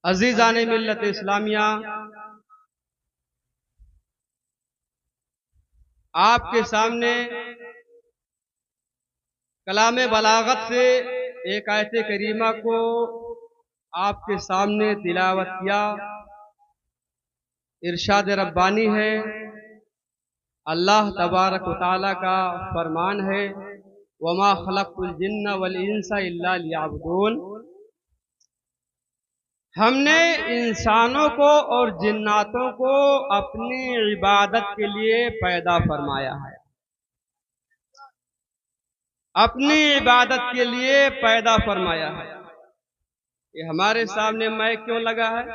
عزیزان ملت اسلامیہ، آپ کے سامنے کلام بلاغت سے ایک آیت کریمہ کو آپ کے سامنے تلاوت کیا۔ ارشاد ربانی ہے، اللہ تبارک و تعالیٰ کا فرمان ہے، وَمَا خَلَقْتُ الْجِنَّ وَالْإِنسَ إِلَّا لِيَعْبُدُونَ۔ ہم نے انسانوں کو اور جناتوں کو اپنی عبادت کے لیے پیدا فرمایا ہے، اپنی عبادت کے لیے پیدا فرمایا ہے۔ یہ ہمارے سامنے مائک کیوں لگا ہے؟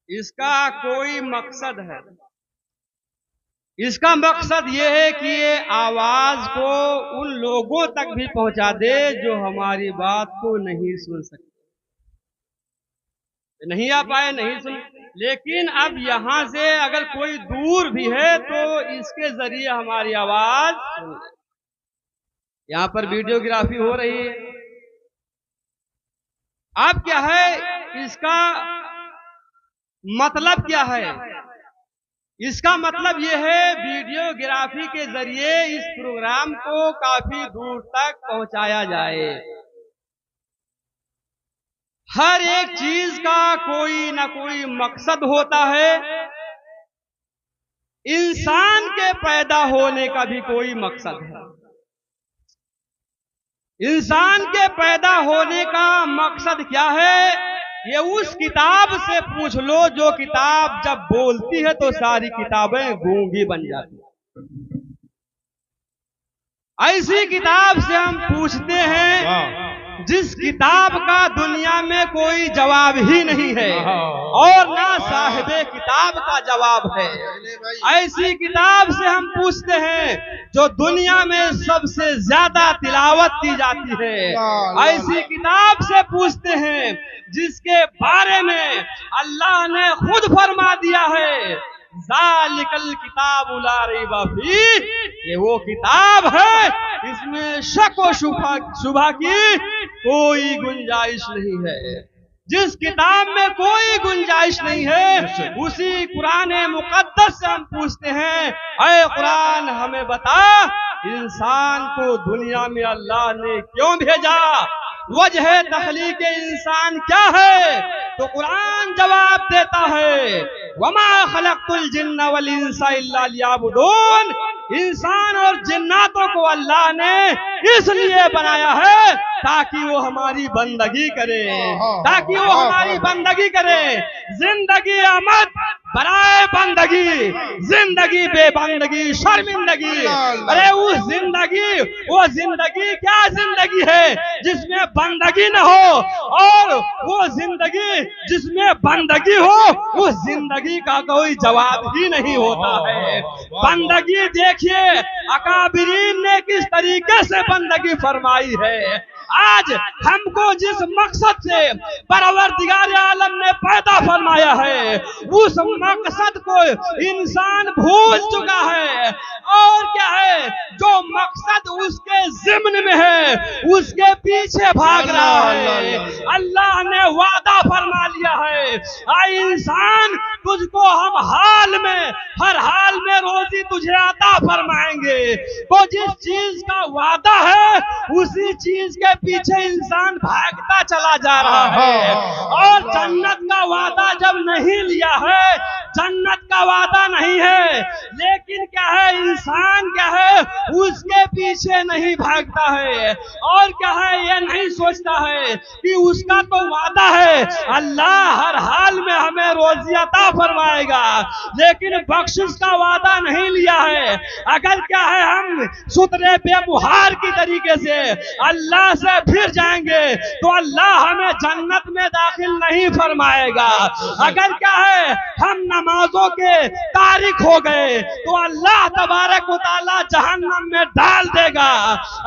اس کا کوئی مقصد ہے۔ اس کا مقصد یہ ہے کہ یہ آواز کو ان لوگوں تک بھی پہنچا دے جو ہماری بات کو نہیں سن سکتے، نہیں آ پائے، نہیں سن، لیکن اب یہاں سے اگر کوئی دور بھی ہے تو اس کے ذریعے ہماری آواز سن لے۔ یہاں پر ویڈیوگرافی ہو رہی ہے۔ اب کیا ہے اس کا مطلب کیا ہے؟ اس کا مطلب یہ ہے ویڈیوگرافی کے ذریعے اس پروگرام کو کافی دور تک پہنچایا جائے۔ ہر ایک چیز کا کوئی نہ کوئی مقصد ہوتا ہے۔ انسان کے پیدا ہونے کا بھی کوئی مقصد ہے۔ انسان کے پیدا ہونے کا مقصد کیا ہے؟ یہ اس کتاب سے پوچھ لو جو کتاب جب بولتی ہے تو ساری کتابیں گونگی بن جاتی ہیں۔ ایسی کتاب سے ہم پوچھتے ہیں جس کتاب کا دنیا میں کوئی جواب ہی نہیں ہے اور نہ صاحب کتاب کا جواب ہے۔ ایسی کتاب سے ہم پوچھتے ہیں جو دنیا میں سب سے زیادہ تلاوت کی جاتی ہے۔ ایسی کتاب سے پوچھتے ہیں جس کے بارے میں اللہ نے خود فرما دیا ہے، ذالک الکتاب لا ریب فیہ، یہ وہ کتاب ہے اس میں شک و شبہ کی کوئی گنجائش نہیں ہے۔ جس کتاب میں کوئی گنجائش نہیں ہے اسی قرآن مقدس سے ہم پوچھتے ہیں، اے قرآن ہمیں بتا انسان کو دنیا میں اللہ نے کیوں بھیجا؟ وجہ تخلیق انسان کیا ہے؟ تو قرآن جواب دیتا ہے، وَمَا خَلَقْتُ الْجِنَّ وَالْإِنسَ إِلَّا لِيَعْبُدُونَ۔ انسان اور جناتوں کو اللہ نے اس لیے بنایا ہے تاکہ وہ ہماری بندگی کرے، تاکہ وہ ہماری بندگی کرے۔ زندگی آمد برائے بندگی، زندگی بے بندگی شرمندگی۔ ارے وہ زندگی کیا زندگی ہے جس میں بندگی نہ ہو، اور وہ زندگی جس میں بندگی ہو اس زندگی کا کوئی جواب ہی نہیں ہوتا ہے۔ بندگی دیکھیے اکابرین نے کس طریقے سے بندگی فرمائی ہے۔ آج ہم کو جس مقصد سے پروردگار عالم نے پیدا فرمایا ہے اس مقصد کو انسان بھول چکا ہے، اور کیا ہے جو مقصد اس کے ضمن میں ہے اس کے پیچھے بھاگ رہا ہے۔ اللہ نے وعدہ فرما لیا ہے، اے انسان تجھ کو ہم ہر حال میں روزی تجھے عطا فرمائیں گے۔ تو جس چیز کا وعدہ ہے اسی چیز کے پیچھے انسان بھاگتا چلا جا رہا ہے، اور جنت کا وعدہ جب نہیں لیا ہے، جنت کا وعدہ نہیں ہے، لیکن کیا ہے انسان کیا ہے اس کے پیچھے نہیں بھاگتا ہے، اور کیا ہے یہ نہیں سوچتا ہے کہ اس کا تو وعدہ ہے اللہ ہر حال میں ہمیں روزی عطا فرمائے گا، لیکن بخشش کا وعدہ نہیں لیا ہے۔ اگر کیا ہے ہم سترے بے مہار کی طریقے سے اللہ سے پھر جائیں گے تو اللہ ہمیں جنت میں داخل نہیں فرمائے گا۔ اگر کیا ہے ہم نمازوں کے تارک ہو گئے تو اللہ تبارک و تعالی جہنم میں ڈال دے گا۔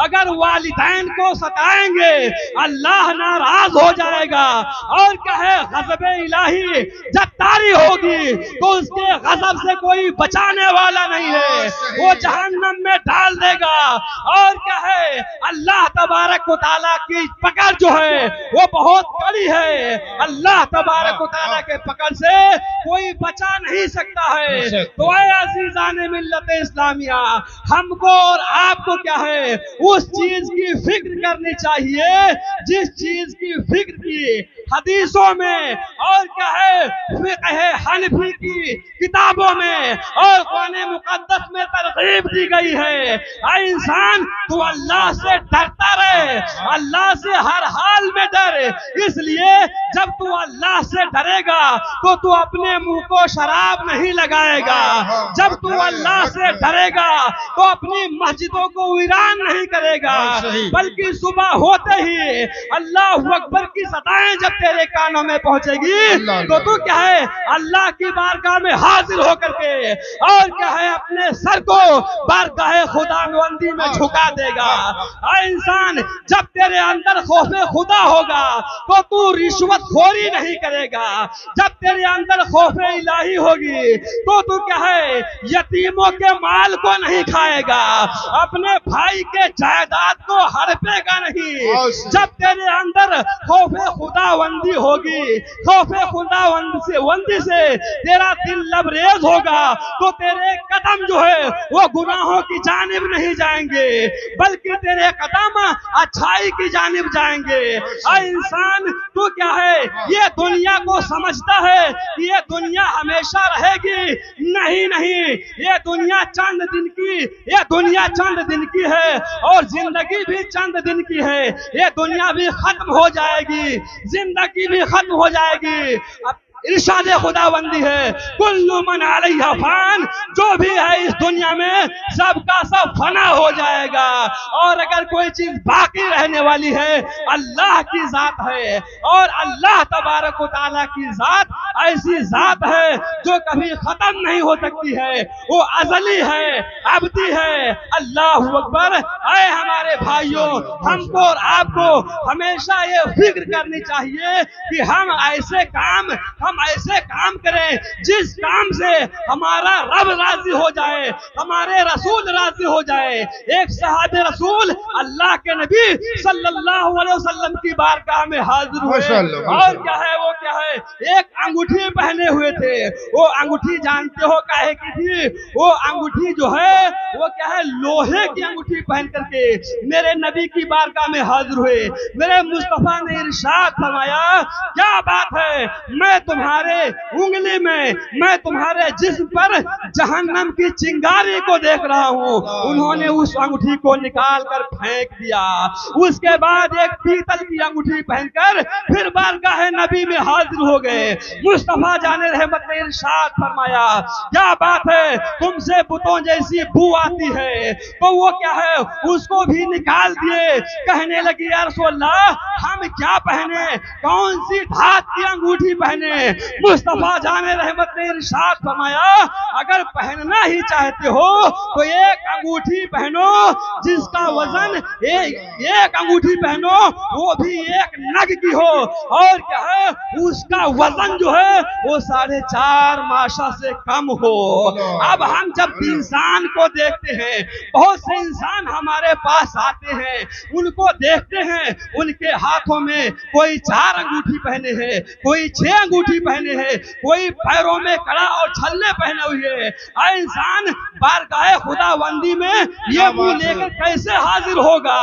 اگر والدین کو ستائیں گے اللہ ناراض ہو جائے گا، اور کیا ہے غضب الہی جب طاری ہوگی تو اس کے غضب سے کوئی بچانے والا نہیں ہے، وہ جہنم میں ڈال دے گا۔ اور کیا ہے اللہ تبارک و تعالیٰ کی پکڑ جو ہے وہ بہت کڑی ہے۔ اللہ تبارک و تعالیٰ کے پکڑ سے کوئی بچا نہیں سکتا ہے۔ تو اے عزیزان ملت اسلامیہ، ہم کو اور آپ کو کیا ہے، اس چیز کی فکر کرنی چاہیے جس چیز کی فکر کی حدیثوں میں اور کیا ہے فقہ حنفی کی کتابوں میں اور قرآن مقدس میں ترغیب دی گئی ہے۔ اے انسان، تو اللہ سے ڈرتا رہے، اللہ سے ہر حال میں ڈر۔ اس لیے جب تو اللہ سے ڈرے گا تو تو اپنے منہ کو شراب نہیں لگائے گا، جب تو اللہ سے ڈرے گا تو اپنی مسجدوں کو ویران نہیں کرے گا، بلکہ صبح ہوتے ہی اللہ اکبر کی صدائیں جب تیرے کانوں میں پہنچے گی تو تو کیا ہے اللہ کی بارگاہ میں حاضر ہو کر کے اور کیا ہے اپنے سر کو بارگاہ خداوندی میں جھکا دے گا۔ اے انسان، جب تیرے اندر خوف خدا ہوگا تو تو رشوت خوری نہیں کرے گا، جب تیرے اندر خوف الہی ہوگی تو تو کیا ہے یتیموں کے مال کو نہیں کھائے گا، اپنے بھائی کے جائیداد کو ہڑپے گا نہیں۔ جب تیرے اندر خوف خداوندی ہوگی، خوف خداوندی سے تیرا دل لبریز ہوگا تو تیرے قدم جو ہے وہ گناہوں کی جانب نہیں جائیں گے بلکہ تیرے قدم اچھائی کی جانب جائیں گے۔ اے انسان، تو کیا ہے یہ دنیا کو سمجھتا ہے کہ یہ دنیا ہمیشہ رہے گی؟ نہیں، یہ دنیا چند دن کی ہے اور زندگی بھی چند دن کی ہے، یہ دنیا بھی ختم ہو جائے گی، زندگی بھی ختم ہو جائے گی۔ ارشاد خداوندی ہے کل من علیہ فان، جو بھی ہے اس دنیا میں سب کا سب فنا ہو جائے گا، اور اگر کوئی چیز باقی رہنے والی ہے اللہ کی ذات ہے، اور اللہ تبارک و تعالیٰ کی ذات ایسی ذات ہے جو کبھی ختم نہیں ہو سکتی ہے، وہ ازلی ہے، ابدی ہے۔ اللہ اکبر۔ اے ہمارے بھائیوں، ہم کو اور آپ کو ہمیشہ یہ فکر کرنی چاہیے کہ ہم ایسے کام کریں جس کام سے ہمارا رب راضی ہو جائے، ہمارے رسول راضی ہو جائے۔ ایک صحابہ رسول اللہ کے نبی صلی اللہ علیہ وسلم کی بارگاہ میں حاضر ہوئے اور کیا ہے ایک انگوٹھی پہنے ہوئے تھے۔ وہ انگوٹھی جانتے ہو کاہے کی تھی؟ وہ انگوٹھی جو ہے وہ کیا ہے لوہے کی انگوٹھی پہن کر کے میرے نبی کی بارگاہ میں حاضر ہوئے۔ میرے مصطفیٰ نے ارشاد فرمایا کیا بات ہے، میں تمہارے انگلی میں تمہارے جسم پر جہنم کی چنگاری کو دیکھ رہا ہوں۔ انہوں نے اس انگوٹھی کو نکال کر پھینک دیا، اس کے بعد ایک پیتل کی انگوٹھی پہن کر پھر بارگاہ نبی میں حاضر ہو گئے۔ مصطفیٰ جان رحمت نے ارشاد فرمایا کیا بات ہے، تم سے بتوں جیسی بو آتی ہے، تو وہ کیا ہے اس کو بھی نکال دیے۔ کہنے لگی یا رسول اللہ ہم کیا پہنے، کون سی دھات کی انگوٹھی پہنے؟ مصطفیٰ جان رحمت نے ارشاد فرمایا اگر پہننا ہی چاہتے ہو تو ایک انگوٹھی پہنو جس کا وزن ایک انگوٹھی پہنو وہ بھی ایک نگ کی ہو، اور کیا ہے اس کا وزن جو ہے وہ 4.5 ماشا سے کم ہو۔ اب ہم جب انسان کو دیکھتے ہیں، بہت سے انسان ہمارے پاس آتے ہیں، ان کو دیکھتے ہیں ان کے ہاتھوں میں کوئی 4 انگوٹھی پہنے ہیں، کوئی 6 انگوٹھی پہنے ہیں، کوئی پیروں میں کڑا اور چھلے پہنے ہوئے۔ اے انسان، بارگاہ خداوندی میں یہ منہ لے کر کیسے حاضر ہوگا؟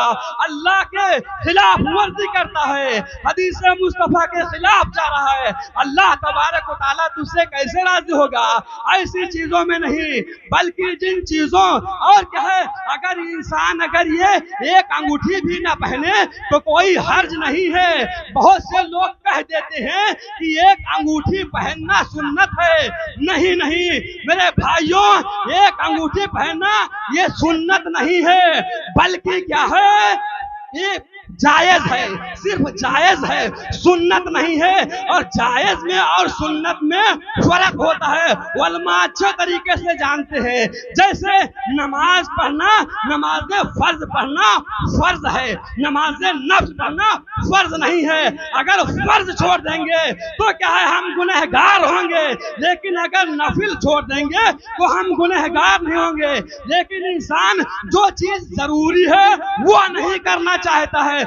اللہ کے خلاف ورزی کرتا ہے، حدیث مصطفیٰ کے خلاف جا رہا ہے، اللہ تبارک و تعالیٰ تجھ سے کیسے راضی ہوگا؟ ایسی چیزوں میں نہیں، بلکہ جن چیزوں اور کیا ہے اگر انسان یہ ایک انگوٹھی بھی نہ پہنے تو کوئی حرج نہیں ہے۔ بہت سے لوگ کہہ دیتے ہیں کہ ایک انگوٹھی پہننا سنت ہے۔ نہیں میرے بھائیوں، ایک انگوٹھی پہننا یہ سنت نہیں ہے، بلکہ کیا ہے یہ جائز ہے، صرف جائز ہے، سنت نہیں ہے۔ اور جائز میں اور سنت میں فرق ہوتا ہے، علماء اچھے طریقے سے جانتے ہیں۔ جیسے نماز پڑھنا، نماز فرض پڑھنا فرض ہے، نماز نفل پڑھنا فرض نہیں ہے۔ اگر فرض چھوڑ دیں گے تو کیا ہے ہم گنہگار ہوں گے، لیکن اگر نفل چھوڑ دیں گے تو ہم گنہگار نہیں ہوں گے۔ لیکن انسان جو چیز ضروری ہے وہ نہیں کرنا چاہتا ہے،